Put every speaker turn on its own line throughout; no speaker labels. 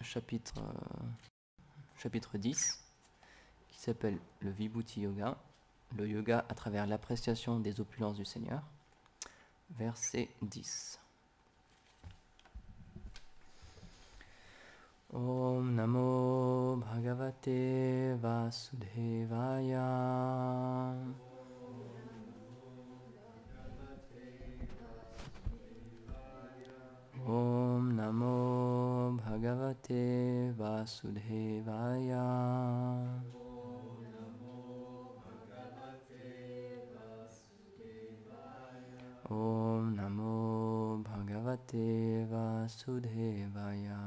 chapitre 10, qui s'appelle le Vibhuti Yoga, le yoga à travers l'appréciation des opulences du Seigneur, verset 10. Om Namo Bhagavate Vasudevaya. Om Namo Bhagavate Vasudevaya. Om Namo Bhagavate Vasudevaya.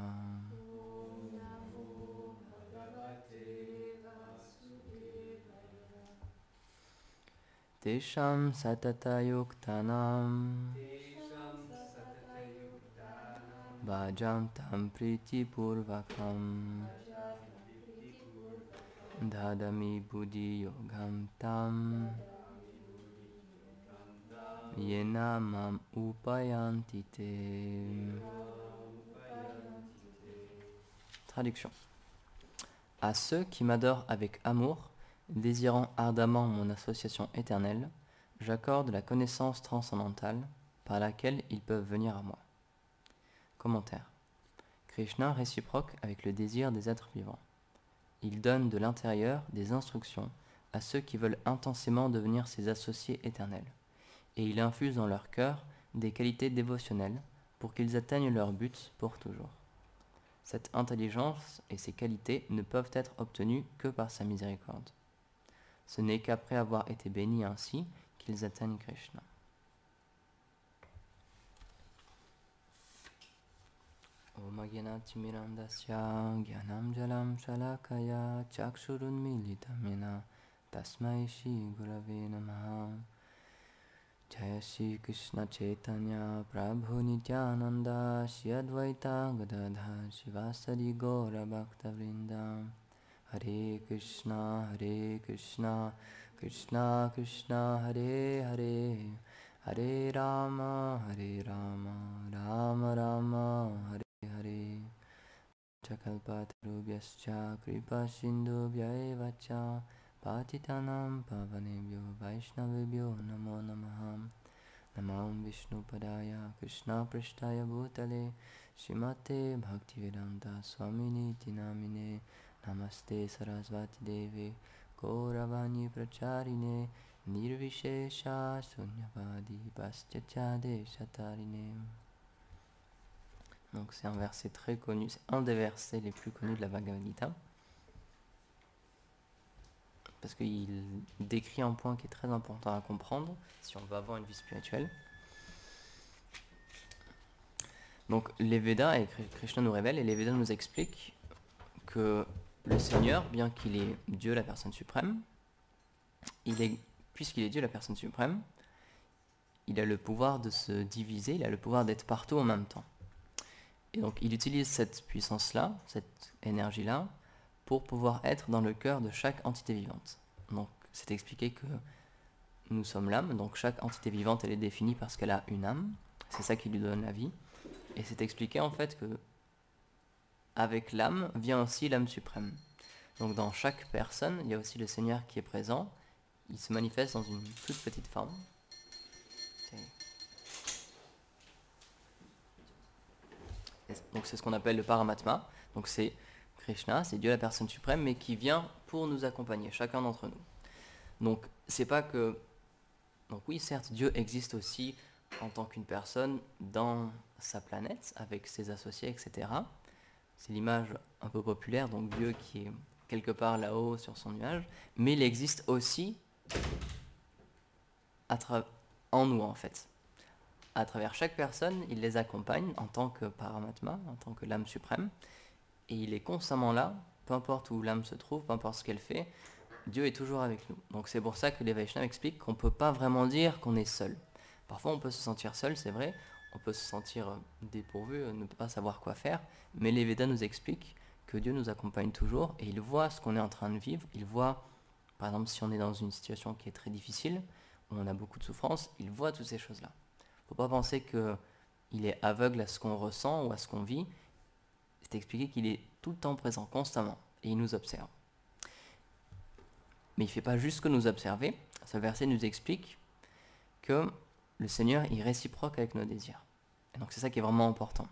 Tesham Satata Yuktanam Bhajantam Priti Purvakam Dadami Buddhi Yogam Tam Yena Mam Upayantite. Traduction. À ceux qui m'adorent avec amour, désirant ardemment mon association éternelle, j'accorde la connaissance transcendantale par laquelle ils peuvent venir à moi. Commentaire. Krishna réciproque avec le désir des êtres vivants. Il donne de l'intérieur des instructions à ceux qui veulent intensément devenir ses associés éternels, et il infuse dans leur cœur des qualités dévotionnelles pour qu'ils atteignent leur but pour toujours. Cette intelligence et ces qualités ne peuvent être obtenues que par sa miséricorde. Ce n'est qu'après avoir été bénis ainsi qu'ils atteignent Krishna. Om Gyanatimirandasya Gyanam Jalam Shalakaya Chakshurun Militamena Tasmai Shri Gurave Namaha. Jaya Shri Krishna Chaitanya Prabhu Nityananda Shri Advaita Gadadhar Shivasari Gaura Bhakta Vrinda. Hare Krishna Krishna Krishna Hare Hare, Hare Rama Rama Rama Hare Hare. Chakalpatarubhyascha Kripa Sindhubhya Vacha Patitanam Pavanebhyo Vaishnavebhyo Namo Namaha. Namam Vishnu Padaya Krishna Prishtaya Bhutale Srimate Bhaktivedanta Swamini Tinamine. Namaste Sarasvati Deve Gauravani Pracharine Nirvishesha Sunyavadi Paschachade Shatarine. Donc c'est un verset très connu, c'est un des versets les plus connus de la Bhagavad Gita, parce qu'il décrit un point qui est très important à comprendre si on veut avoir une vie spirituelle. Donc les Védas, et Krishna nous révèle, et les Védas nous expliquent que le Seigneur, bien qu'il est Dieu, la personne suprême, puisqu'il est Dieu, la personne suprême, il a le pouvoir de se diviser, il a le pouvoir d'être partout en même temps. Et donc il utilise cette puissance-là, cette énergie-là, pour pouvoir être dans le cœur de chaque entité vivante. Donc c'est expliqué que nous sommes l'âme, donc chaque entité vivante, elle est définie parce qu'elle a une âme, c'est ça qui lui donne la vie. Et c'est expliqué en fait que avec l'âme vient aussi l'âme suprême. Donc dans chaque personne, il y a aussi le Seigneur qui est présent. Il se manifeste dans une toute petite forme. Donc c'est ce qu'on appelle le Paramatma. Donc c'est Krishna, c'est Dieu la personne suprême, mais qui vient pour nous accompagner, chacun d'entre nous. Donc c'est pas que... Donc oui, certes, Dieu existe aussi en tant qu'une personne dans sa planète, avec ses associés, etc. C'est l'image un peu populaire, donc Dieu qui est quelque part là-haut sur son nuage, mais il existe aussi en nous en fait. À travers chaque personne, il les accompagne en tant que Paramatma, en tant que l'âme suprême, et il est constamment là, peu importe où l'âme se trouve, peu importe ce qu'elle fait, Dieu est toujours avec nous. Donc c'est pour ça que les Vaishnavas expliquent qu'on ne peut pas vraiment dire qu'on est seul. Parfois on peut se sentir seul, c'est vrai, on peut se sentir dépourvu, ne pas savoir quoi faire, mais les Védas nous expliquent que Dieu nous accompagne toujours et il voit ce qu'on est en train de vivre, il voit, par exemple, si on est dans une situation qui est très difficile, où on a beaucoup de souffrance, il voit toutes ces choses-là. Il ne faut pas penser qu'il est aveugle à ce qu'on ressent ou à ce qu'on vit. C'est expliqué qu'il est tout le temps présent, constamment, et il nous observe. Mais il ne fait pas juste que nous observer. Ce verset nous explique que le Seigneur est réciproque avec nos désirs. Et donc c'est ça qui est vraiment important.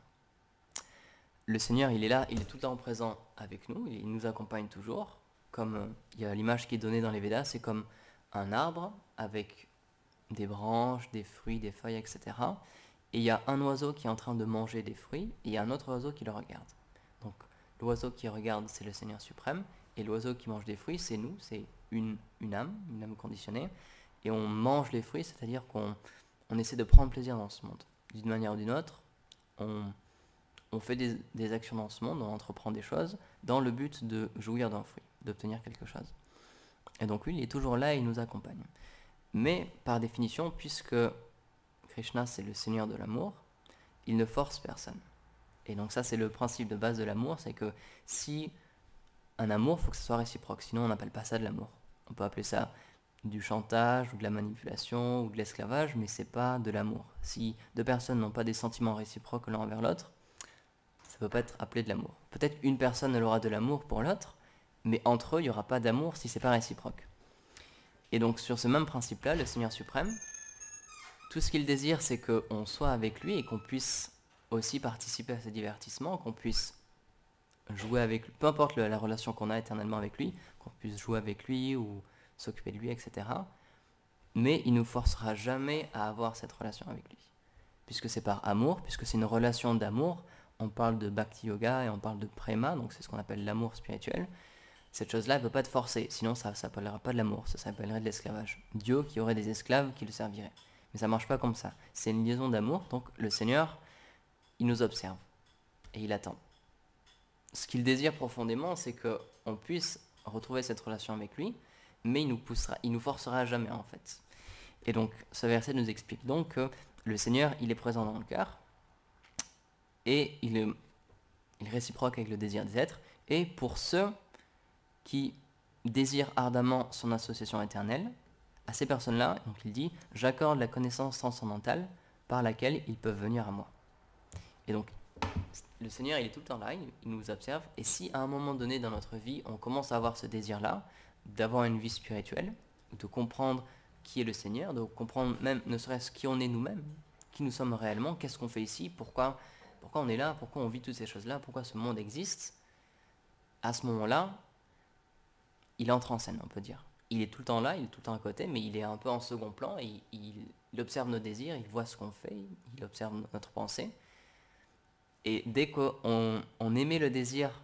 Le Seigneur, il est là, il est tout le temps présent avec nous, il nous accompagne toujours. Comme il y a l'image qui est donnée dans les Védas, c'est comme un arbre avec des branches, des fruits, des feuilles, etc. Et il y a un oiseau qui est en train de manger des fruits, et il y a un autre oiseau qui le regarde. Donc l'oiseau qui regarde, c'est le Seigneur suprême, et l'oiseau qui mange des fruits, c'est nous, c'est une âme conditionnée, et on mange les fruits, c'est-à-dire qu'on essaie de prendre plaisir dans ce monde. D'une manière ou d'une autre, on fait des actions dans ce monde, on entreprend des choses, dans le but de jouir d'un fruit, d'obtenir quelque chose. Et donc lui, il est toujours là et il nous accompagne. Mais par définition, puisque Krishna c'est le Seigneur de l'amour, il ne force personne. Et donc ça c'est le principe de base de l'amour, c'est que si un amour, il faut que ce soit réciproque, sinon on n'appelle pas ça de l'amour. On peut appeler ça du chantage ou de la manipulation ou de l'esclavage, mais c'est pas de l'amour. Si deux personnes n'ont pas des sentiments réciproques l'un envers l'autre, ça ne peut pas être appelé de l'amour. Peut-être une personne aura de l'amour pour l'autre, mais entre eux, il n'y aura pas d'amour si c'est pas réciproque. Et donc sur ce même principe-là, le Seigneur suprême, tout ce qu'il désire, c'est qu'on soit avec lui et qu'on puisse aussi participer à ses divertissements, qu'on puisse jouer avec lui, peu importe la relation qu'on a éternellement avec lui, qu'on puisse jouer avec lui ou s'occuper de lui, etc. Mais il ne nous forcera jamais à avoir cette relation avec lui. Puisque c'est par amour, puisque c'est une relation d'amour, on parle de Bhakti Yoga et on parle de Prema, donc c'est ce qu'on appelle l'amour spirituel. Cette chose-là ne peut pas être forcée, sinon ça ne s'appellera pas de l'amour, ça s'appellerait de l'esclavage. Dieu qui aurait des esclaves qui le serviraient. Mais ça ne marche pas comme ça. C'est une liaison d'amour, donc le Seigneur, il nous observe et il attend. Ce qu'il désire profondément, c'est qu'on puisse retrouver cette relation avec lui, mais il nous forcera jamais en fait. Et donc ce verset nous explique donc que le Seigneur, il est présent dans le cœur, et il est réciproque avec le désir des êtres, et pour ceux qui désirent ardemment son association éternelle, à ces personnes-là, donc il dit, j'accorde la connaissance transcendantale par laquelle ils peuvent venir à moi. Et donc, le Seigneur, il est tout le temps là, il nous observe, et si à un moment donné dans notre vie, on commence à avoir ce désir-là, d'avoir une vie spirituelle, de comprendre qui est le Seigneur, de comprendre même, ne serait-ce qui on est nous-mêmes, qui nous sommes réellement, qu'est-ce qu'on fait ici, pourquoi on est là, pourquoi on vit toutes ces choses-là, pourquoi ce monde existe, à ce moment-là, il entre en scène, on peut dire. Il est tout le temps là, il est tout le temps à côté, mais il est un peu en second plan, et il observe nos désirs, il voit ce qu'on fait, il observe notre pensée. Et dès qu'on émet le désir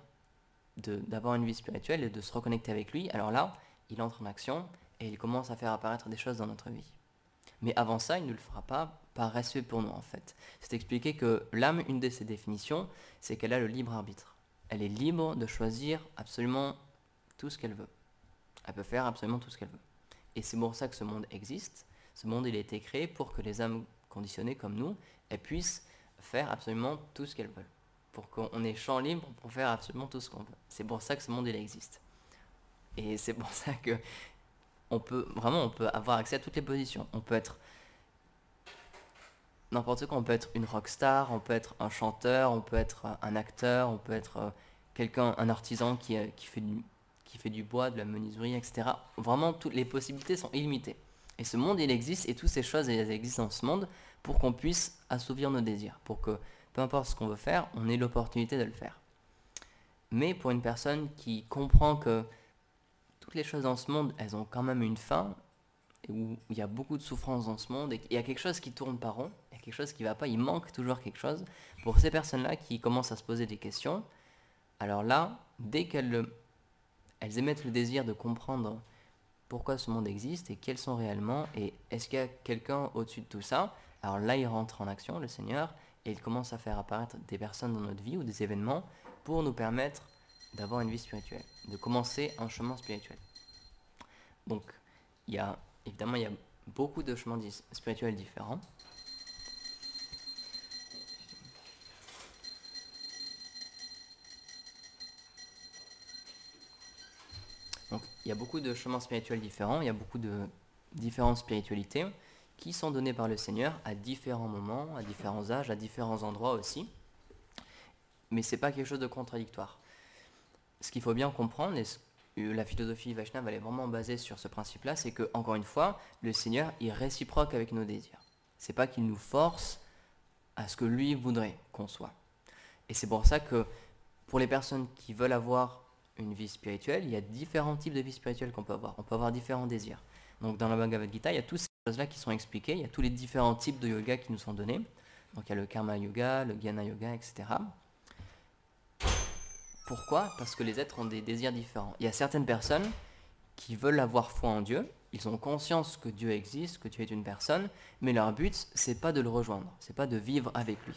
d'avoir une vie spirituelle et de se reconnecter avec lui, alors là, il entre en action et il commence à faire apparaître des choses dans notre vie. Mais avant ça, il ne le fera pas par respect pour nous en fait. C'est expliqué que l'âme, une de ses définitions, c'est qu'elle a le libre arbitre. Elle est libre de choisir absolument tout ce qu'elle veut. Elle peut faire absolument tout ce qu'elle veut. Et c'est pour ça que ce monde existe. Ce monde, il a été créé pour que les âmes conditionnées comme nous, elles puissent faire absolument tout ce qu'elles veulent. Pour qu'on ait champ libre pour faire absolument tout ce qu'on veut. C'est pour ça que ce monde, il existe. Et c'est pour ça que on peut avoir accès à toutes les positions. On peut être n'importe quoi, on peut être une rockstar, on peut être un chanteur, on peut être un acteur, on peut être un artisan qui fait du bois, de la menuiserie, etc. Vraiment, toutes les possibilités sont illimitées. Et ce monde, il existe, et toutes ces choses, elles existent dans ce monde pour qu'on puisse assouvir nos désirs, pour que, peu importe ce qu'on veut faire, on ait l'opportunité de le faire. Mais pour une personne qui comprend que toutes les choses dans ce monde, elles ont quand même une fin, et où il y a beaucoup de souffrance dans ce monde, et il y a quelque chose qui tourne pas rond, il y a quelque chose qui va pas, il manque toujours quelque chose. Pour ces personnes-là qui commencent à se poser des questions, alors là, dès qu'elles émettent le désir de comprendre pourquoi ce monde existe et quels sont réellement, et est-ce qu'il y a quelqu'un au-dessus de tout ça, alors là il rentre en action, le Seigneur, et il commence à faire apparaître des personnes dans notre vie ou des événements pour nous permettre d'avoir une vie spirituelle, de commencer un chemin spirituel. Donc évidemment il y a beaucoup de chemins spirituels différents. Donc il y a beaucoup de chemins spirituels différents, il y a beaucoup de différentes spiritualités qui sont données par le Seigneur à différents moments, à différents âges, à différents endroits aussi. mais c'est pas quelque chose de contradictoire. Ce qu'il faut bien comprendre, la philosophie Vaishnava elle est vraiment basée sur ce principe-là, c'est que, encore une fois, le Seigneur il réciproque avec nos désirs. C'est pas qu'il nous force à ce que lui voudrait qu'on soit. Et c'est pour ça que pour les personnes qui veulent avoir une vie spirituelle, il y a différents types de vie spirituelle qu'on peut avoir. On peut avoir différents désirs. Donc dans la Bhagavad Gita, il y a toutes ces choses-là qui sont expliquées, il y a tous les différents types de yoga qui nous sont donnés. Donc il y a le karma yoga, le jnana yoga, etc. Pourquoi? Parce que les êtres ont des désirs différents. Il y a certaines personnes qui veulent avoir foi en Dieu, ils ont conscience que Dieu existe, que Dieu est une personne, mais leur but, c'est pas de le rejoindre, c'est pas de vivre avec lui.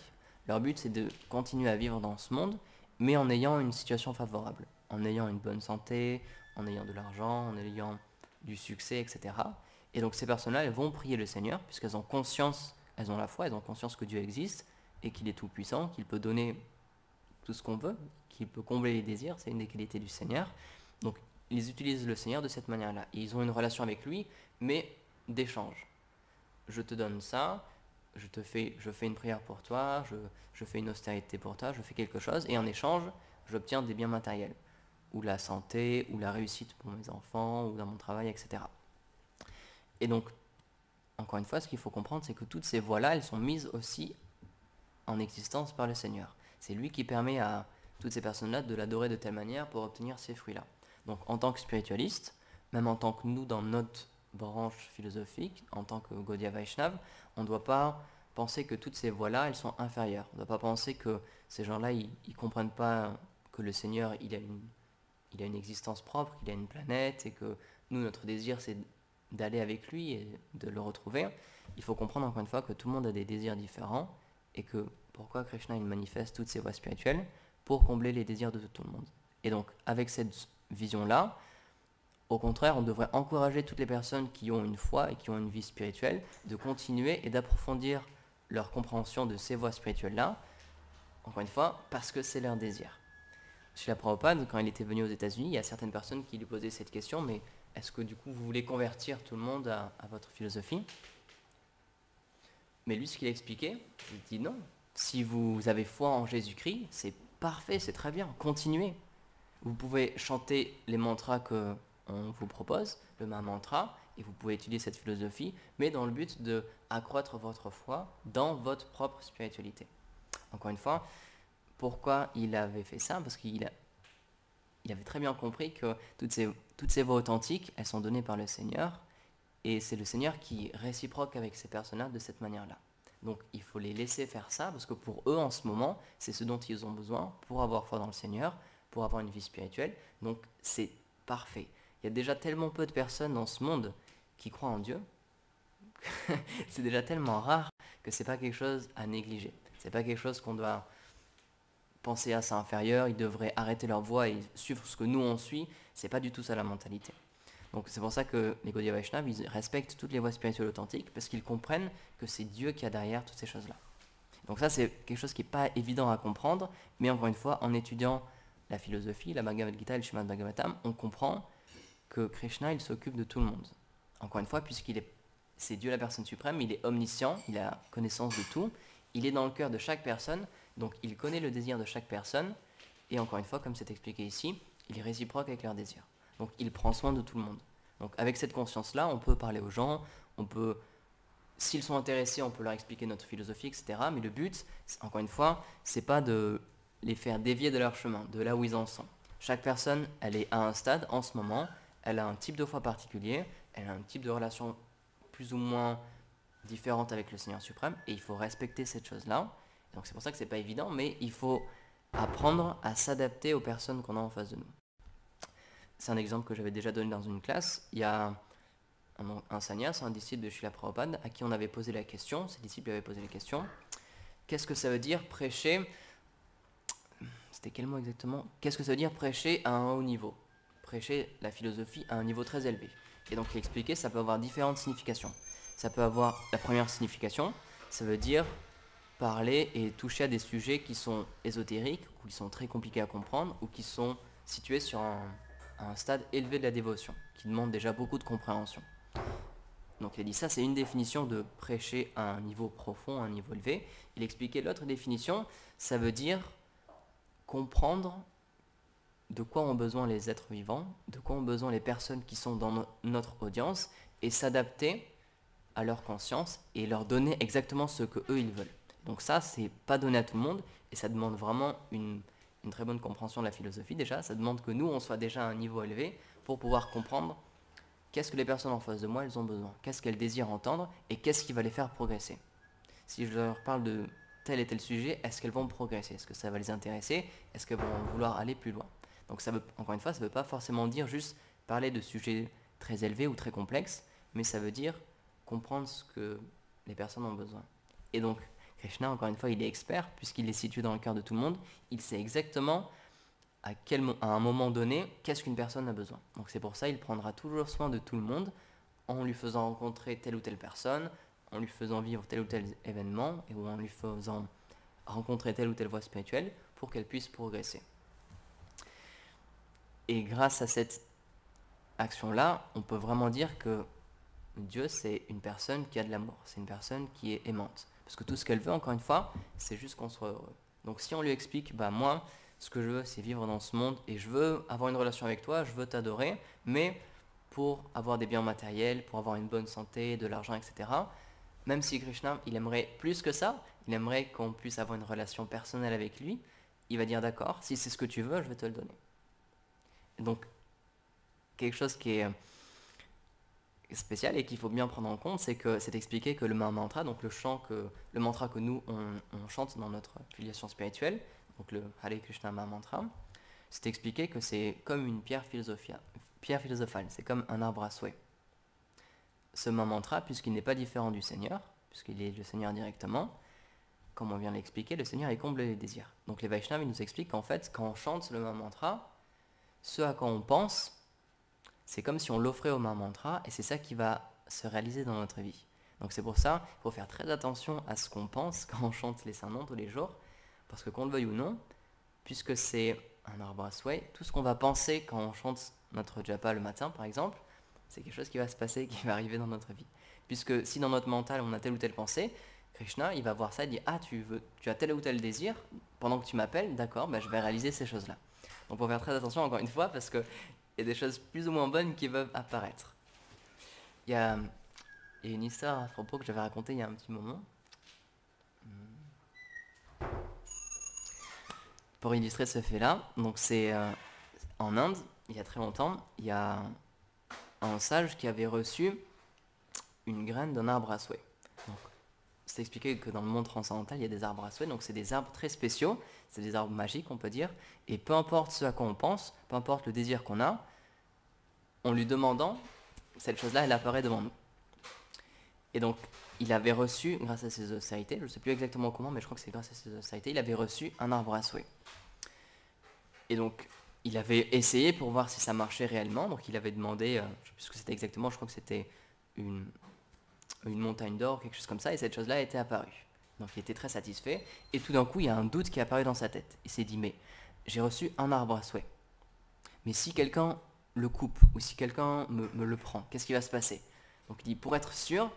Leur but, c'est de continuer à vivre dans ce monde, mais en ayant une situation favorable, en ayant une bonne santé, en ayant de l'argent, en ayant du succès, etc. Et donc ces personnes-là, elles vont prier le Seigneur, puisqu'elles ont conscience, elles ont la foi, elles ont conscience que Dieu existe, et qu'il est tout-puissant, qu'il peut donner tout ce qu'on veut, qu'il peut combler les désirs, c'est une des qualités du Seigneur. Donc ils utilisent le Seigneur de cette manière-là. Et ils ont une relation avec lui, mais d'échange. Je te donne ça, je fais une prière pour toi, je fais une austérité pour toi, je fais quelque chose, et en échange, j'obtiens des biens matériels, ou la santé, ou la réussite pour mes enfants, ou dans mon travail, etc. Et donc, encore une fois, ce qu'il faut comprendre, c'est que toutes ces voies-là, elles sont mises aussi en existence par le Seigneur. C'est lui qui permet à toutes ces personnes-là de l'adorer de telle manière pour obtenir ces fruits-là. Donc en tant que spiritualiste, même en tant que nous dans notre branche philosophique, en tant que Gaudiya Vaishnav, on ne doit pas penser que toutes ces voies-là, elles sont inférieures. On ne doit pas penser que ces gens-là, ils ne comprennent pas que le Seigneur, il a une existence propre, qu'il a une planète, et que nous, notre désir, c'est d'aller avec lui et de le retrouver. Il faut comprendre encore une fois que tout le monde a des désirs différents, et que pourquoi Krishna il manifeste toutes ces voies spirituelles pour combler les désirs de tout le monde. Et donc, avec cette vision-là, au contraire, on devrait encourager toutes les personnes qui ont une foi et qui ont une vie spirituelle de continuer et d'approfondir leur compréhension de ces voies spirituelles-là, encore une fois, parce que c'est leur désir. Srila Prabhupada, quand il était venu aux États-Unis, il y a certaines personnes qui lui posaient cette question, mais est-ce que du coup vous voulez convertir tout le monde à votre philosophie? Mais lui, ce qu'il a expliqué, il dit non. Si vous avez foi en Jésus-Christ, c'est parfait, c'est très bien, continuez. Vous pouvez chanter les mantras qu'on vous propose, le Mahamantra, et vous pouvez étudier cette philosophie, mais dans le but de accroître votre foi dans votre propre spiritualité. Encore une fois, pourquoi il avait fait ça? Parce qu'il avait très bien compris que toutes ces voies authentiques, elles sont données par le Seigneur, et c'est le Seigneur qui réciproque avec ces personnes-là de cette manière-là. Donc il faut les laisser faire ça, parce que pour eux, en ce moment, c'est ce dont ils ont besoin pour avoir foi dans le Seigneur, pour avoir une vie spirituelle. Donc c'est parfait. Il y a déjà tellement peu de personnes dans ce monde qui croient en Dieu. C'est déjà tellement rare que c'est pas quelque chose à négliger. C'est pas quelque chose qu'on doit penser à ça inférieur. Ils devraient arrêter leur voie et suivre ce que nous on suit. C'est pas du tout ça la mentalité. Donc c'est pour ça que les Gaudiya Vaishnava, ils respectent toutes les voies spirituelles authentiques parce qu'ils comprennent que c'est Dieu qui a derrière toutes ces choses-là. Donc ça c'est quelque chose qui n'est pas évident à comprendre, mais encore une fois, en étudiant la philosophie, la Bhagavad Gita et le Srimad Bhagavatam, on comprend que Krishna, il s'occupe de tout le monde. Encore une fois, c'est Dieu la personne suprême, il est omniscient, il a connaissance de tout, il est dans le cœur de chaque personne, donc il connaît le désir de chaque personne, et encore une fois, comme c'est expliqué ici, il est réciproque avec leurs désirs. Donc il prend soin de tout le monde. Donc avec cette conscience-là, on peut parler aux gens, s'ils sont intéressés, on peut leur expliquer notre philosophie, etc. Mais le but, encore une fois, c'est pas de les faire dévier de leur chemin, de là où ils en sont. Chaque personne, elle est à un stade en ce moment, elle a un type de foi particulier, elle a un type de relation plus ou moins différente avec le Seigneur suprême, et il faut respecter cette chose-là. Donc c'est pour ça que c'est pas évident, mais il faut apprendre à s'adapter aux personnes qu'on a en face de nous. C'est un exemple que j'avais déjà donné dans une classe. Il y a un sannyas, un disciple de Srila Prabhupada, à qui on avait posé la question, ses disciples lui avaient posé la question, qu'est-ce que ça veut dire prêcher, c'était quel mot exactement? Qu'est-ce que ça veut dire prêcher à un haut niveau? Prêcher la philosophie à un niveau très élevé. Et donc il expliquait, ça peut avoir différentes significations. Ça peut avoir la première signification, ça veut dire parler et toucher à des sujets qui sont ésotériques, ou qui sont très compliqués à comprendre, ou qui sont situés sur un stade élevé de la dévotion, qui demande déjà beaucoup de compréhension. Donc il a dit ça, c'est une définition de prêcher à un niveau profond, à un niveau élevé. Il expliquait l'autre définition, ça veut dire comprendre de quoi ont besoin les êtres vivants, de quoi ont besoin les personnes qui sont dans notre audience, et s'adapter à leur conscience et leur donner exactement ce que eux ils veulent. Donc ça, c'est pas donné à tout le monde, et ça demande vraiment une très bonne compréhension de la philosophie déjà. Ça demande que nous, on soit déjà à un niveau élevé pour pouvoir comprendre qu'est-ce que les personnes en face de moi, elles ont besoin, qu'est-ce qu'elles désirent entendre, et qu'est-ce qui va les faire progresser. Si je leur parle de tel et tel sujet, est-ce qu'elles vont progresser? Est-ce que ça va les intéresser? Est-ce qu'elles vont vouloir aller plus loin? Donc ça veut, encore une fois, ça ne veut pas forcément dire juste parler de sujets très élevés ou très complexes, mais ça veut dire comprendre ce que les personnes ont besoin. Et donc, Krishna, encore une fois, il est expert, puisqu'il est situé dans le cœur de tout le monde, il sait exactement à un moment donné, qu'est-ce qu'une personne a besoin. Donc c'est pour ça qu'il prendra toujours soin de tout le monde, en lui faisant rencontrer telle ou telle personne, en lui faisant vivre tel ou tel événement, et en lui faisant rencontrer telle ou telle voie spirituelle, pour qu'elle puisse progresser. Et grâce à cette action-là, on peut vraiment dire que Dieu, c'est une personne qui a de l'amour, c'est une personne qui est aimante. Parce que tout ce qu'elle veut, encore une fois, c'est juste qu'on soit heureux. Donc si on lui explique, moi, ce que je veux, c'est vivre dans ce monde, et je veux avoir une relation avec toi, je veux t'adorer, mais pour avoir des biens matériels, pour avoir une bonne santé, de l'argent, etc., même si Krishna, il aimerait plus que ça, il aimerait qu'on puisse avoir une relation personnelle avec lui, il va dire d'accord, si c'est ce que tu veux, je vais te le donner. Donc, quelque chose qui est spécial et qu'il faut bien prendre en compte, c'est que c'est expliqué que le mantra, donc le mantra que nous on chante dans notre filiation spirituelle, donc le Hare Krishna mantra, c'est expliqué que c'est comme une pierre philosophale, c'est comme un arbre à souhait. Ce mantra, puisqu'il n'est pas différent du Seigneur, puisqu'il est le Seigneur directement, comme on vient de l'expliquer, le Seigneur il comble les désirs. Donc les Vaishnavas nous expliquent qu'en fait, quand on chante le mantra, ce à quoi on pense, c'est comme si on l'offrait au mantra, et c'est ça qui va se réaliser dans notre vie. Donc c'est pour ça qu'il faut faire très attention à ce qu'on pense quand on chante les saints noms tous les jours, parce que qu'on le veuille ou non, puisque c'est un arbre à souhait, tout ce qu'on va penser quand on chante notre japa le matin par exemple, c'est quelque chose qui va se passer, qui va arriver dans notre vie. Puisque si dans notre mental on a telle ou telle pensée, Krishna il va voir ça et dire tu as tel ou tel désir, pendant que tu m'appelles, d'accord, je vais réaliser ces choses-là. Donc faut faire très attention encore une fois, parce que il y a des choses plus ou moins bonnes qui peuvent apparaître. Il y a une histoire à ce propos que j'avais racontée il y a un petit moment. Pour illustrer ce fait-là, donc c'est en Inde, il y a très longtemps, il y a un sage qui avait reçu une graine d'un arbre à souhait. Donc, c'est expliqué que dans le monde transcendantal, il y a des arbres à souhait, donc c'est des arbres très spéciaux, c'est des arbres magiques, on peut dire, et peu importe ce à quoi on pense, peu importe le désir qu'on a, en lui demandant, cette chose-là, elle apparaît devant nous. Et donc, il avait reçu, grâce à ses austérités, je ne sais plus exactement comment, mais je crois que c'est grâce à ses austérités, il avait reçu un arbre à souhait. Et donc, il avait essayé pour voir si ça marchait réellement, donc il avait demandé, je ne sais plus ce que c'était exactement, je crois que c'était une montagne d'or, quelque chose comme ça, et cette chose-là était apparue. Donc il était très satisfait, et tout d'un coup, il y a un doute qui est apparu dans sa tête. Il s'est dit, mais j'ai reçu un arbre à souhait. Mais si quelqu'un le coupe, ou si quelqu'un me le prend, qu'est-ce qui va se passer? Donc il dit, pour être sûr,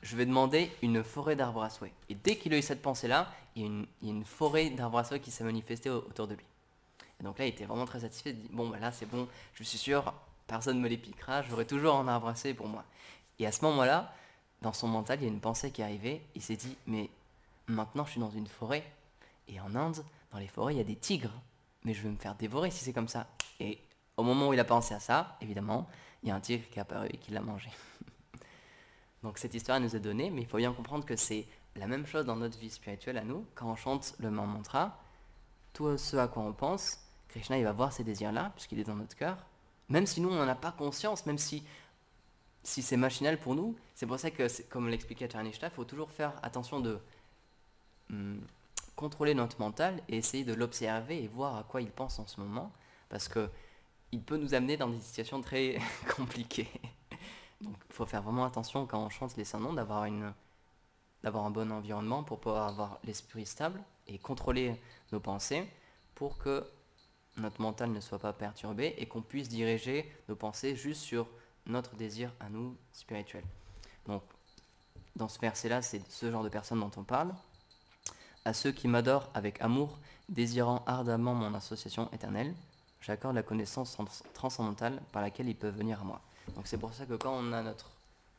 je vais demander une forêt d'arbres à souhait. Et dès qu'il a eu cette pensée-là, il y a une forêt d'arbres à souhait qui s'est manifestée autour de lui. Et donc là, il était vraiment très satisfait, il dit, bon, là c'est bon, je suis sûr, personne ne me les piquera, j'aurai toujours un arbre à souhait pour moi. Et à ce moment-là, dans son mental, il y a une pensée qui est arrivée, il s'est dit, mais maintenant je suis dans une forêt, et en Inde, dans les forêts, il y a des tigres, mais je vais me faire dévorer si c'est comme ça. Et au moment où il a pensé à ça, évidemment, il y a un tigre qui est apparu et qui l'a mangé. Donc cette histoire nous est donnée, mais il faut bien comprendre que c'est la même chose dans notre vie spirituelle à nous. Quand on chante le mantra, tout ce à quoi on pense, Krishna il va voir ces désirs-là, puisqu'il est dans notre cœur, même si nous on n'en a pas conscience, même si c'est machinal pour nous. C'est pour ça que, comme l'expliquait Charnishta, il faut toujours faire attention de contrôler notre mental et essayer de l'observer et voir à quoi il pense en ce moment, parce que il peut nous amener dans des situations très compliquées. Donc il faut faire vraiment attention quand on chante les saints noms, d'avoir un bon environnement pour pouvoir avoir l'esprit stable et contrôler nos pensées pour que notre mental ne soit pas perturbé et qu'on puisse diriger nos pensées juste sur notre désir à nous spirituel. Donc dans ce verset-là, c'est ce genre de personnes dont on parle. À ceux qui m'adorent avec amour, désirant ardemment mon association éternelle, j'accorde la connaissance transcendantale par laquelle ils peuvent venir à moi. Donc c'est pour ça que quand on a notre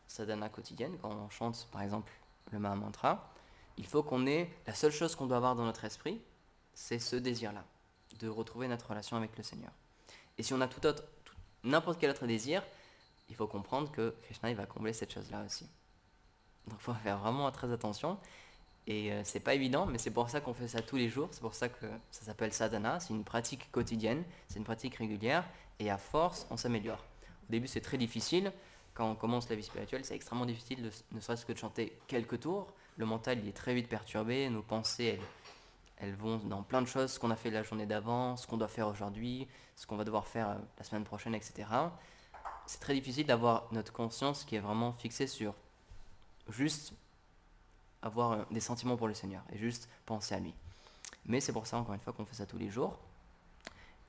sadhana quotidienne, quand on chante par exemple le Mahamantra, il faut qu'on ait, la seule chose qu'on doit avoir dans notre esprit, c'est ce désir-là, de retrouver notre relation avec le Seigneur. Et si on a n'importe quel autre désir, il faut comprendre que Krishna il va combler cette chose-là aussi. Donc il faut faire vraiment très attention. Et c'est pas évident, mais c'est pour ça qu'on fait ça tous les jours. C'est pour ça que ça s'appelle sadhana. C'est une pratique quotidienne, c'est une pratique régulière. Et à force, on s'améliore. Au début, c'est très difficile. Quand on commence la vie spirituelle, c'est extrêmement difficile, ne serait-ce que de chanter quelques tours. Le mental, il est très vite perturbé. Nos pensées, elles vont dans plein de choses. Ce qu'on a fait la journée d'avant, ce qu'on doit faire aujourd'hui, ce qu'on va devoir faire la semaine prochaine, etc. C'est très difficile d'avoir notre conscience qui est vraiment fixée sur juste avoir des sentiments pour le Seigneur et juste penser à lui. Mais c'est pour ça, encore une fois, qu'on fait ça tous les jours.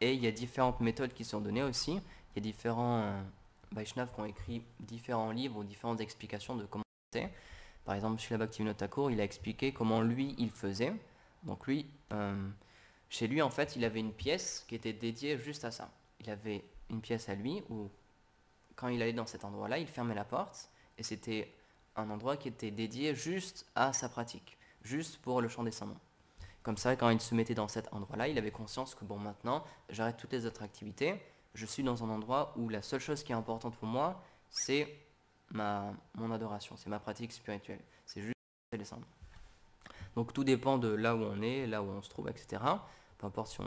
Et il y a différentes méthodes qui sont données aussi. Il y a différents Vaishnavas qui ont écrit différents livres ou différentes explications de comment c'est. Par exemple, Srila Bhaktivinoda Thakur, il a expliqué comment lui, il faisait. Donc lui, chez lui, en fait, il avait une pièce qui était dédiée juste à ça. Il avait une pièce à lui où, quand il allait dans cet endroit-là, il fermait la porte et c'était un endroit qui était dédié juste à sa pratique, juste pour le chant des saints noms. Comme ça, quand il se mettait dans cet endroit-là, il avait conscience que bon, maintenant, j'arrête toutes les autres activités, je suis dans un endroit où la seule chose qui est importante pour moi, c'est mon adoration, c'est ma pratique spirituelle, c'est juste les saints noms. Donc tout dépend de là où on est, là où on se trouve, etc. Peu importe si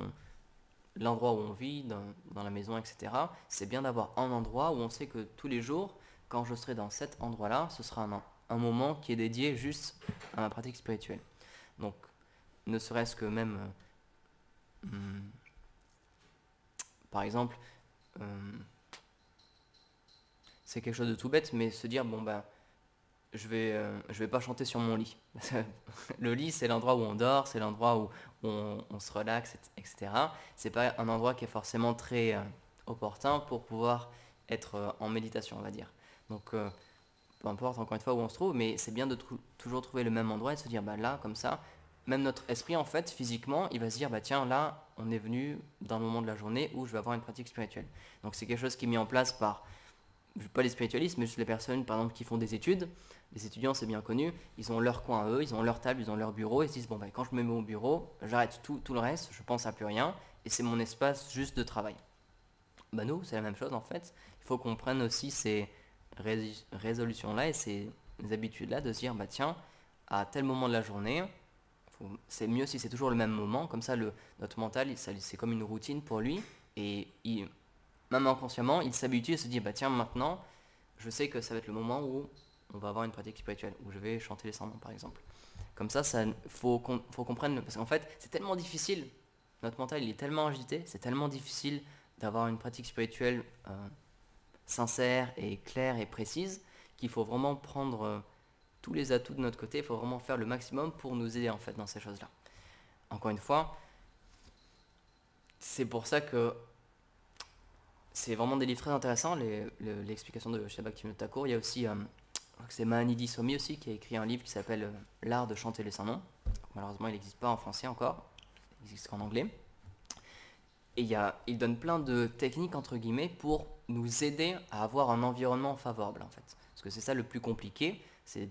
l'endroit où on vit, dans la maison, etc. C'est bien d'avoir un endroit où on sait que tous les jours, quand je serai dans cet endroit-là, ce sera un moment qui est dédié juste à ma pratique spirituelle. Donc, ne serait-ce que même, par exemple, c'est quelque chose de tout bête, mais se dire, bon ben, je vais pas chanter sur mon lit. Le lit, c'est l'endroit où on dort, c'est l'endroit où on se relaxe, etc. C'est pas un endroit qui est forcément très opportun pour pouvoir être en méditation, on va dire. Donc, peu importe encore une fois où on se trouve, mais c'est bien de toujours trouver le même endroit et de se dire, bah là, comme ça, même notre esprit, en fait, physiquement, il va se dire, bah tiens, là, on est venu dans le moment de la journée où je vais avoir une pratique spirituelle. Donc, c'est quelque chose qui est mis en place par, pas les spiritualistes, mais juste les personnes, par exemple, qui font des études. Les étudiants, c'est bien connu, ils ont leur coin à eux, ils ont leur table, ils ont leur bureau, et ils se disent, bon, bah, quand je me mets au bureau, j'arrête tout le reste, je pense à plus rien, et c'est mon espace juste de travail. Bah nous, c'est la même chose, en fait. Il faut qu'on prenne aussi ces résolutions-là et ces habitudes-là de se dire, bah tiens, à tel moment de la journée, c'est mieux si c'est toujours le même moment, comme ça notre mental, c'est comme une routine pour lui, et même inconsciemment, il s'habitue et se dit, bah tiens, maintenant, je sais que ça va être le moment où on va avoir une pratique spirituelle, où je vais chanter les saints noms, par exemple. Comme ça, faut qu'on prenne, parce qu'en fait, c'est tellement difficile, notre mental, il est tellement agité, c'est tellement difficile d'avoir une pratique spirituelle sincère et claire et précise, qu'il faut vraiment prendre tous les atouts de notre côté, il faut vraiment faire le maximum pour nous aider en fait dans ces choses-là. Encore une fois, c'est pour ça que c'est vraiment des livres très intéressants, l'explication de Srila Bhaktivinoda Thakur. Il y a aussi, c'est Mahanidhi Swami aussi qui a écrit un livre qui s'appelle L'art de chanter les saints noms. Malheureusement, il n'existe pas en français encore, il existe qu'en anglais. Et il donne plein de techniques, entre guillemets, pour nous aider à avoir un environnement favorable, en fait. Parce que c'est ça le plus compliqué, c'est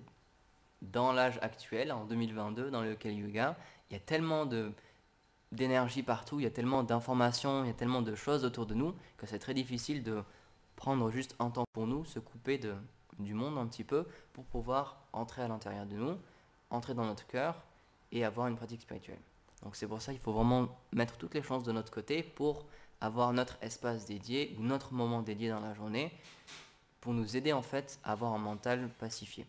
dans l'âge actuel, en 2022, dans le Kali Yuga, il y a tellement d'énergie partout, il y a tellement d'informations, il y a tellement de choses autour de nous, que c'est très difficile de prendre juste un temps pour nous, se couper du monde un petit peu, pour pouvoir entrer à l'intérieur de nous, entrer dans notre cœur, et avoir une pratique spirituelle. Donc c'est pour ça qu'il faut vraiment mettre toutes les chances de notre côté pour avoir notre espace dédié ou notre moment dédié dans la journée pour nous aider en fait à avoir un mental pacifié.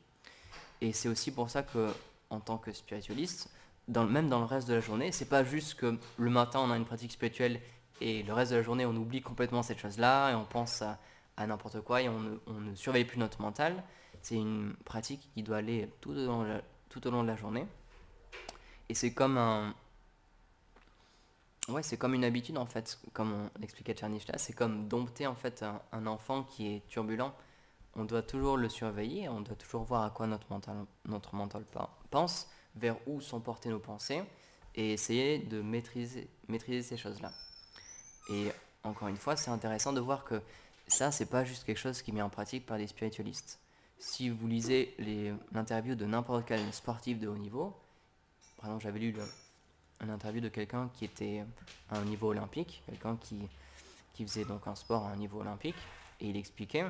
Et c'est aussi pour ça que en tant que spiritualiste, même dans le reste de la journée, c'est pas juste que le matin on a une pratique spirituelle et le reste de la journée on oublie complètement cette chose-là et on pense à n'importe quoi et on ne surveille plus notre mental. C'est une pratique qui doit aller tout au long de la journée. Et c'est comme c'est comme une habitude en fait, comme on expliquait Tchernyshla, c'est comme dompter en fait un enfant qui est turbulent. On doit toujours le surveiller, on doit toujours voir à quoi notre mental pense, vers où sont portées nos pensées et essayer de maîtriser ces choses-là. Et encore une fois, c'est intéressant de voir que ça, c'est pas juste quelque chose qui est mis en pratique par des spiritualistes. Si vous lisez l'interview de n'importe quel sportif de haut niveau, par exemple, j'avais lu une interview de quelqu'un qui était à un niveau olympique, quelqu'un qui faisait donc un sport à un niveau olympique, et il expliquait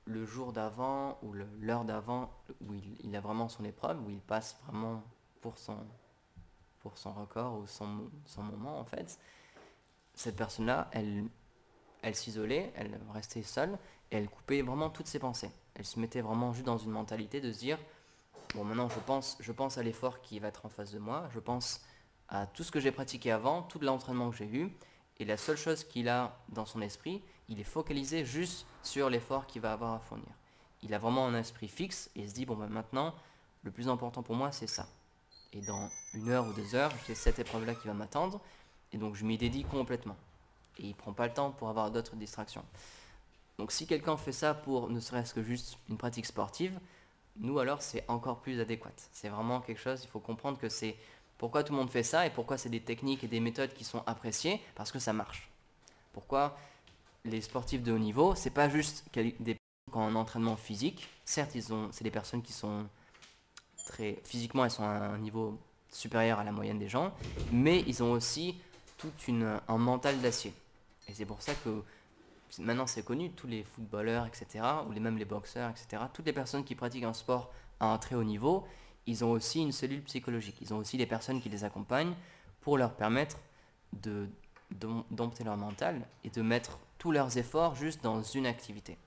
le jour d'avant ou l'heure d'avant où il a vraiment son épreuve, où il passe vraiment pour son record ou son moment en fait, cette personne-là, elle s'isolait, elle restait seule et elle coupait vraiment toutes ses pensées. Elle se mettait vraiment juste dans une mentalité de se dire bon, maintenant je pense à l'effort qui va être en face de moi, je pense à tout ce que j'ai pratiqué avant, tout l'entraînement que j'ai eu, et la seule chose qu'il a dans son esprit, il est focalisé juste sur l'effort qu'il va avoir à fournir. Il a vraiment un esprit fixe et il se dit bon ben maintenant, le plus important pour moi c'est ça. Et dans 1 heure ou 2 heures, j'ai cette épreuve-là qui va m'attendre, et donc je m'y dédie complètement. Et il ne prend pas le temps pour avoir d'autres distractions. Donc si quelqu'un fait ça pour ne serait-ce que juste une pratique sportive, nous alors c'est encore plus adéquat. C'est vraiment quelque chose, il faut comprendre que c'est pourquoi tout le monde fait ça et pourquoi c'est des techniques et des méthodes qui sont appréciées, parce que ça marche. Pourquoi les sportifs de haut niveau, c'est pas juste des personnes qui ont un entraînement physique, certes c'est des personnes qui sont physiquement elles sont à un niveau supérieur à la moyenne des gens, mais ils ont aussi tout un mental d'acier. Et c'est pour ça que maintenant c'est connu, tous les footballeurs, etc., ou même les boxeurs, etc., toutes les personnes qui pratiquent un sport à un très haut niveau, ils ont aussi une cellule psychologique. Ils ont aussi des personnes qui les accompagnent pour leur permettre de dompter leur mental et de mettre tous leurs efforts juste dans une activité.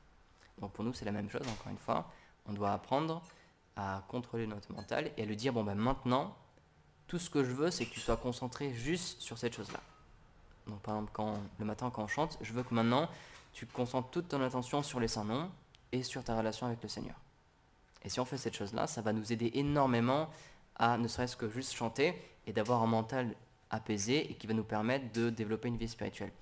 Donc pour nous c'est la même chose, encore une fois, on doit apprendre à contrôler notre mental et à lui dire bon ben maintenant, tout ce que je veux c'est que tu sois concentré juste sur cette chose-là. Donc par exemple le matin quand on chante, je veux que maintenant tu concentres toute ton attention sur les saints noms et sur ta relation avec le Seigneur. Et si on fait cette chose-là, ça va nous aider énormément à ne serait-ce que juste chanter et d'avoir un mental apaisé et qui va nous permettre de développer une vie spirituelle.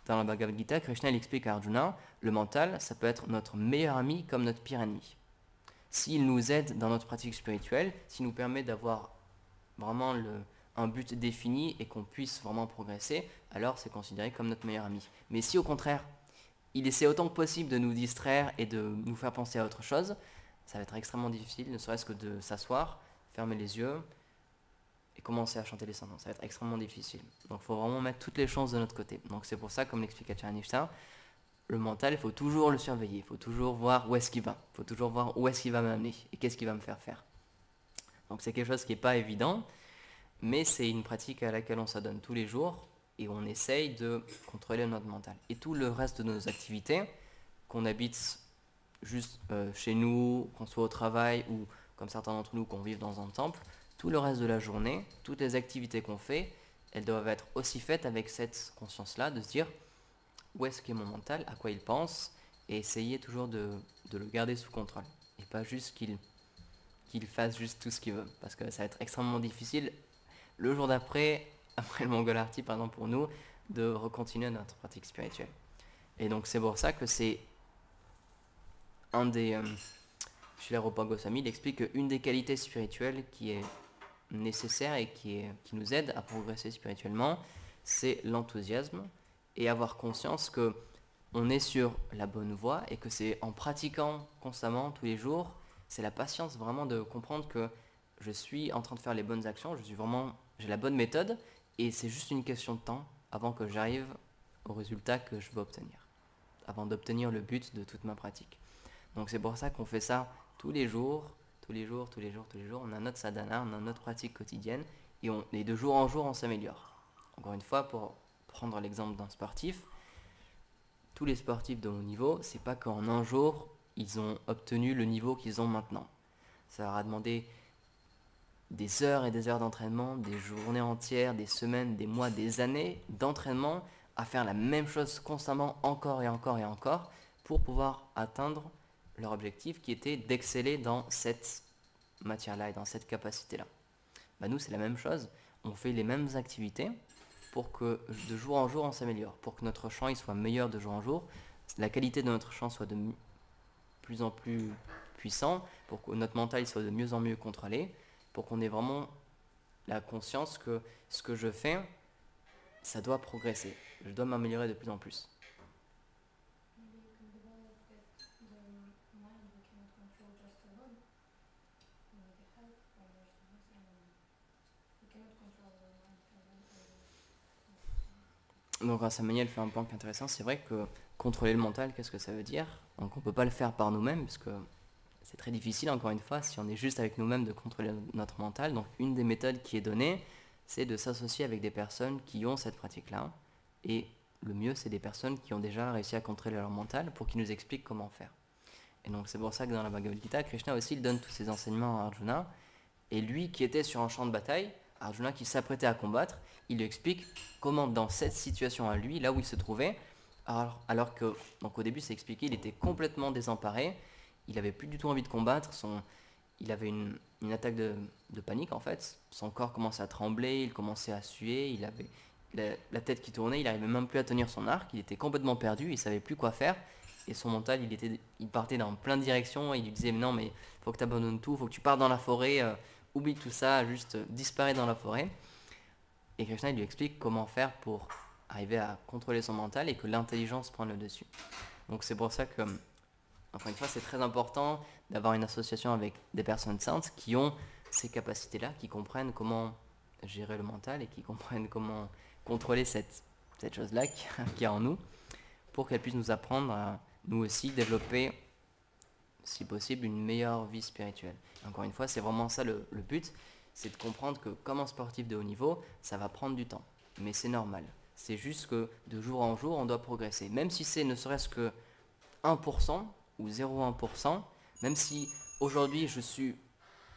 Dans la Bhagavad Gita, Krishna il explique à Arjuna, le mental, ça peut être notre meilleur ami comme notre pire ennemi. S'il nous aide dans notre pratique spirituelle, s'il nous permet d'avoir vraiment un but défini et qu'on puisse vraiment progresser, alors c'est considéré comme notre meilleur ami. Mais si au contraire, il essaie autant que possible de nous distraire et de nous faire penser à autre chose, ça va être extrêmement difficile, ne serait-ce que de s'asseoir, fermer les yeux et commencer à chanter les saints noms. Ça va être extrêmement difficile. Donc il faut vraiment mettre toutes les chances de notre côté. Donc c'est pour ça, comme l'explique Acharya Nishta, le mental, il faut toujours le surveiller, il faut toujours voir où est-ce qu'il va, il faut toujours voir où est-ce qu'il va m'amener et qu'est-ce qu'il va me faire faire. Donc c'est quelque chose qui n'est pas évident, mais c'est une pratique à laquelle on s'adonne tous les jours et on essaye de contrôler notre mental. Et tout le reste de nos activités, qu'on habite juste chez nous, qu'on soit au travail ou comme certains d'entre nous qu'on vive dans un temple, tout le reste de la journée, toutes les activités qu'on fait, elles doivent être aussi faites avec cette conscience-là, de se dire où est-ce qu'est mon mental, à quoi il pense, et essayer toujours de le garder sous contrôle. Et pas juste qu'il fasse juste tout ce qu'il veut, parce que ça va être extrêmement difficile le jour d'après, après le Mongol Arti par exemple pour nous, de recontinuer notre pratique spirituelle. Et donc c'est pour ça que c'est un des... Srila Rupa Goswami, il explique qu'une des qualités spirituelles qui est nécessaire et qui nous aide à progresser spirituellement, c'est l'enthousiasme et avoir conscience que on est sur la bonne voie et que c'est en pratiquant constamment tous les jours, c'est la patience vraiment de comprendre que je suis en train de faire les bonnes actions, j'ai la bonne méthode et c'est juste une question de temps avant que j'arrive au résultat que je veux obtenir, avant d'obtenir le but de toute ma pratique. Donc c'est pour ça qu'on fait ça tous les jours, on a notre sadhana, on a notre pratique quotidienne et de jour en jour on s'améliore. Encore une fois, pour prendre l'exemple d'un sportif, tous les sportifs de haut niveau, c'est pas qu'en un jour ils ont obtenu le niveau qu'ils ont maintenant. Ça leur a demandé des heures et des heures d'entraînement, des journées entières, des semaines, des mois, des années d'entraînement à faire la même chose constamment encore et encore et encore pour pouvoir atteindre leur objectif qui était d'exceller dans cette matière-là et dans cette capacité-là. Nous, c'est la même chose. On fait les mêmes activités pour que de jour en jour, on s'améliore. Pour que notre chant il soit meilleur de jour en jour, la qualité de notre chant soit de plus en plus puissant, pour que notre mental il soit de mieux en mieux contrôlé, pour qu'on ait vraiment la conscience que ce que je fais, ça doit progresser. Je dois m'améliorer de plus en plus. Donc Samuel fait un point qui est intéressant, c'est vrai que contrôler le mental, qu'est-ce que ça veut dire? Donc on ne peut pas le faire par nous-mêmes, parce que c'est très difficile, encore une fois, si on est juste avec nous-mêmes, de contrôler notre mental. Donc une des méthodes qui est donnée, c'est de s'associer avec des personnes qui ont cette pratique-là. Et le mieux, c'est des personnes qui ont déjà réussi à contrôler leur mental pour qu'ils nous expliquent comment faire. Et donc c'est pour ça que dans la Bhagavad Gita, Krishna aussi il donne tous ses enseignements à Arjuna. Et lui qui était sur un champ de bataille, Arjuna qui s'apprêtait à combattre, il lui explique comment dans cette situation à lui, là où il se trouvait, alors que, donc au début c'est expliqué, il était complètement désemparé, il avait plus du tout envie de combattre, il avait une attaque de panique en fait, son corps commençait à trembler, il commençait à suer, il avait la tête qui tournait, il n'arrivait même plus à tenir son arc, il était complètement perdu, il savait plus quoi faire, et son mental il partait dans plein de directions, et il lui disait mais non mais faut que tu abandonnes tout, faut que tu partes dans la forêt, oublie tout ça, juste disparaît dans la forêt. Et Krishna il lui explique comment faire pour arriver à contrôler son mental et que l'intelligence prenne le dessus. Donc c'est pour ça que, encore une fois, c'est très important d'avoir une association avec des personnes saintes qui ont ces capacités-là, qui comprennent comment gérer le mental et qui comprennent comment contrôler cette chose-là qui est en nous, pour qu'elles puissent nous apprendre à nous aussi développer, si possible, une meilleure vie spirituelle. Et encore une fois, c'est vraiment ça le but, c'est de comprendre que comme un sportif de haut niveau, ça va prendre du temps. Mais c'est normal. C'est juste que de jour en jour, on doit progresser. Même si c'est ne serait-ce que 1% ou 0,1%, même si aujourd'hui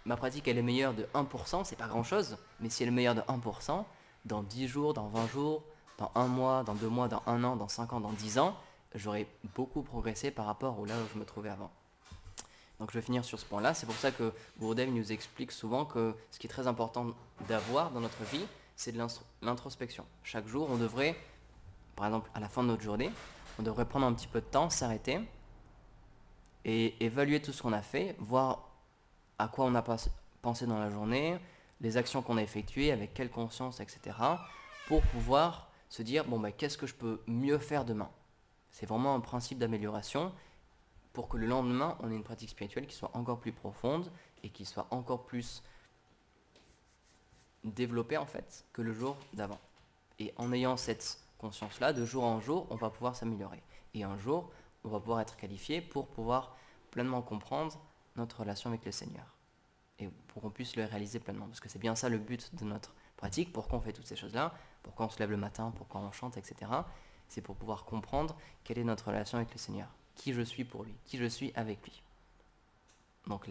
ma pratique elle est meilleure de 1%, c'est pas grand-chose, mais si elle est meilleure de 1%, dans 10 jours, dans 20 jours, dans 1 mois, dans 2 mois, dans 1 an, dans 5 ans, dans 10 ans, j'aurai beaucoup progressé par rapport au là où je me trouvais avant. Donc je vais finir sur ce point-là. C'est pour ça que Gurudev nous explique souvent que ce qui est très important d'avoir dans notre vie, c'est de l'introspection. Chaque jour, on devrait, par exemple à la fin de notre journée, on devrait prendre un petit peu de temps, s'arrêter et évaluer tout ce qu'on a fait, voir à quoi on a pensé dans la journée, les actions qu'on a effectuées, avec quelle conscience, etc. pour pouvoir se dire, bon, qu'est-ce que je peux mieux faire demain? C'est vraiment un principe d'amélioration pour que le lendemain, on ait une pratique spirituelle qui soit encore plus profonde et qui soit encore plus développée en fait que le jour d'avant. Et en ayant cette conscience-là, de jour en jour, on va pouvoir s'améliorer. Et un jour, on va pouvoir être qualifié pour pouvoir pleinement comprendre notre relation avec le Seigneur. Et pour qu'on puisse le réaliser pleinement. Parce que c'est bien ça le but de notre pratique, pourquoi on fait toutes ces choses-là, pourquoi on se lève le matin, pourquoi on chante, etc. C'est pour pouvoir comprendre quelle est notre relation avec le Seigneur. Qui je suis pour lui, qui je suis avec lui. Donc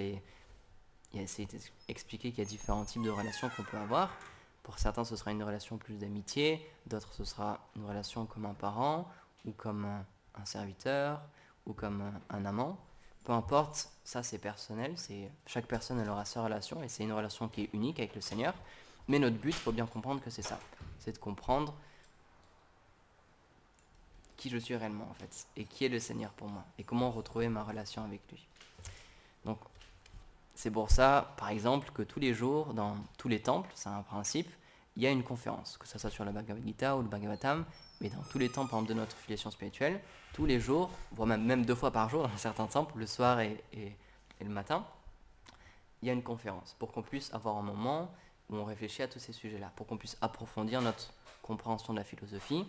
c'est expliqué qu'il y a différents types de relations qu'on peut avoir. Pour certains, ce sera une relation plus d'amitié, d'autres, ce sera une relation comme un parent, ou comme un serviteur, ou comme un amant. Peu importe, ça c'est personnel, chaque personne elle aura sa relation, et c'est une relation qui est unique avec le Seigneur. Mais notre but, il faut bien comprendre que c'est ça. C'est de comprendre qui je suis réellement en fait, et qui est le Seigneur pour moi, et comment retrouver ma relation avec lui. Donc, c'est pour ça, par exemple, que tous les jours, dans tous les temples, c'est un principe, il y a une conférence, que ce soit sur le Bhagavad Gita ou le Bhagavatam, mais dans tous les temples, par exemple, de notre filiation spirituelle, tous les jours, voire même 2 fois par jour dans certains temples, le soir et le matin, il y a une conférence, pour qu'on puisse avoir un moment où on réfléchit à tous ces sujets-là, pour qu'on puisse approfondir notre compréhension de la philosophie,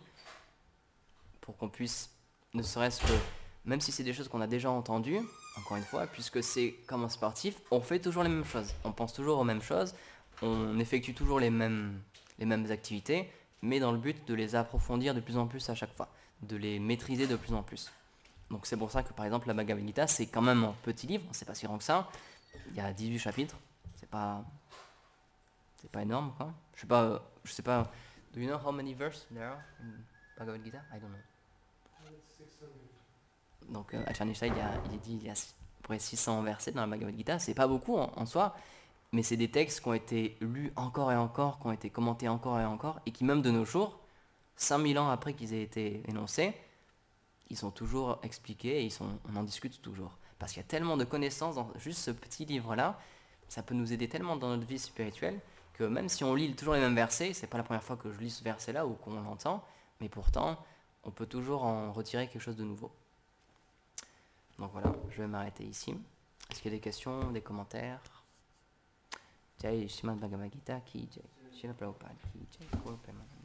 pour qu'on puisse, ne serait-ce que, même si c'est des choses qu'on a déjà entendues, encore une fois, puisque c'est comme un sportif, on fait toujours les mêmes choses, on pense toujours aux mêmes choses, on effectue toujours les mêmes activités, mais dans le but de les approfondir de plus en plus à chaque fois, de les maîtriser de plus en plus. Donc c'est pour ça que par exemple la Bhagavad Gita, c'est quand même un petit livre, c'est pas si grand que ça, il y a 18 chapitres, c'est pas énorme quoi. Je sais pas, do you know how many verses there are in Bhagavad Gita? I don't know. Donc Acharya Shai, il y a à peu près 600 versets dans la Bhagavad Gita, c'est pas beaucoup en soi, mais c'est des textes qui ont été lus encore et encore, qui ont été commentés encore et encore, et qui même de nos jours, 5000 ans après qu'ils aient été énoncés, ils sont toujours expliqués et on en discute toujours. Parce qu'il y a tellement de connaissances dans juste ce petit livre-là, ça peut nous aider tellement dans notre vie spirituelle que même si on lit toujours les mêmes versets, c'est pas la première fois que je lis ce verset-là ou qu'on l'entend, mais pourtant, on peut toujours en retirer quelque chose de nouveau. Donc voilà, je vais m'arrêter ici. Est-ce qu'il y a des questions, des commentaires? Jai Srimad Bhagavad Gita ki Jai, Srila Prabhupada ki Jai.